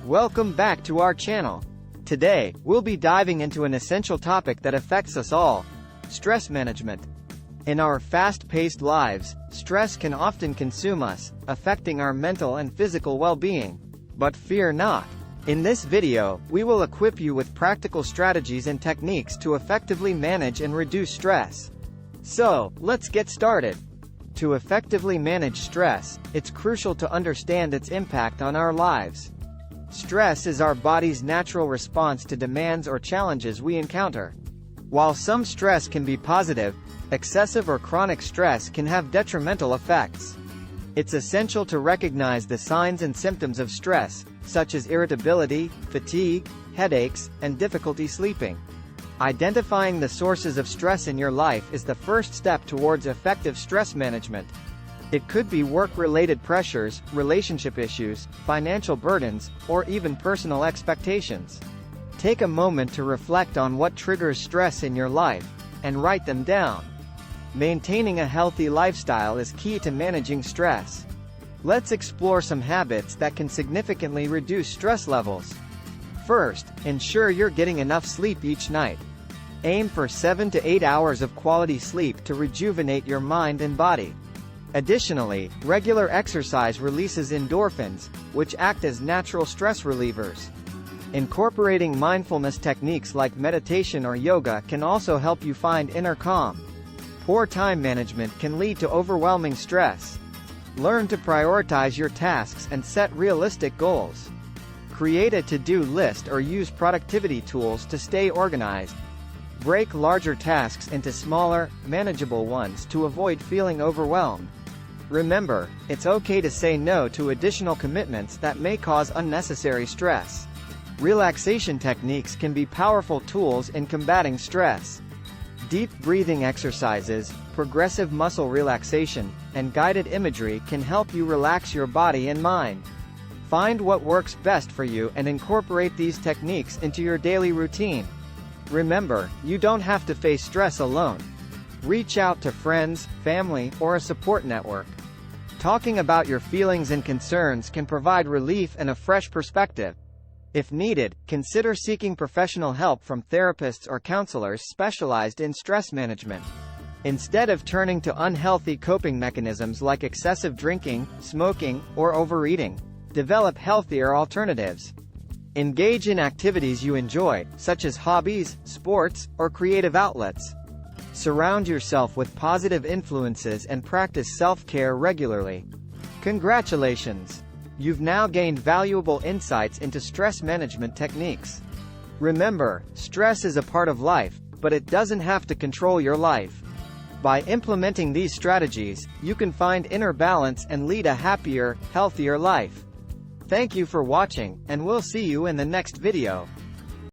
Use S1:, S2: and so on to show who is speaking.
S1: Welcome back to our channel. Today, we'll be diving into an essential topic that affects us all: stress management. In our fast-paced lives, stress can often consume us, affecting our mental and physical well-being. But fear not. In this video, we will equip you with practical strategies and techniques to effectively manage and reduce stress. So, let's get started. To effectively manage stress, it's crucial to understand its impact on our lives. Stress is our body's natural response to demands or challenges we encounter. While some stress can be positive, excessive or chronic stress can have detrimental effects. It's essential to recognize the signs and symptoms of stress, such as irritability, fatigue, headaches, and difficulty sleeping. Identifying the sources of stress in your life is the first step towards effective stress management. It could be work-related pressures, relationship issues, financial burdens, or even personal expectations. Take a moment to reflect on what triggers stress in your life, and write them down. Maintaining a healthy lifestyle is key to managing stress. Let's explore some habits that can significantly reduce stress levels. First, ensure you're getting enough sleep each night. Aim for 7 to 8 hours of quality sleep to rejuvenate your mind and body. Additionally, regular exercise releases endorphins, which act as natural stress relievers. Incorporating mindfulness techniques like meditation or yoga can also help you find inner calm. Poor time management can lead to overwhelming stress. Learn to prioritize your tasks and set realistic goals. Create a to-do list or use productivity tools to stay organized. Break larger tasks into smaller, manageable ones to avoid feeling overwhelmed. Remember, it's okay to say no to additional commitments that may cause unnecessary stress. Relaxation techniques can be powerful tools in combating stress. Deep breathing exercises, progressive muscle relaxation, and guided imagery can help you relax your body and mind. Find what works best for you and incorporate these techniques into your daily routine. Remember, you don't have to face stress alone. Reach out to friends, family, or a support network. Talking about your feelings and concerns can provide relief and a fresh perspective. If needed, consider seeking professional help from therapists or counselors specialized in stress management. Instead of turning to unhealthy coping mechanisms like excessive drinking, smoking, or overeating, develop healthier alternatives. Engage in activities you enjoy, such as hobbies, sports, or creative outlets. Surround yourself with positive influences and practice self-care regularly. Congratulations! You've now gained valuable insights into stress management techniques. Remember, stress is a part of life, but it doesn't have to control your life. By implementing these strategies, you can find inner balance and lead a happier, healthier life. Thank you for watching, and we'll see you in the next video.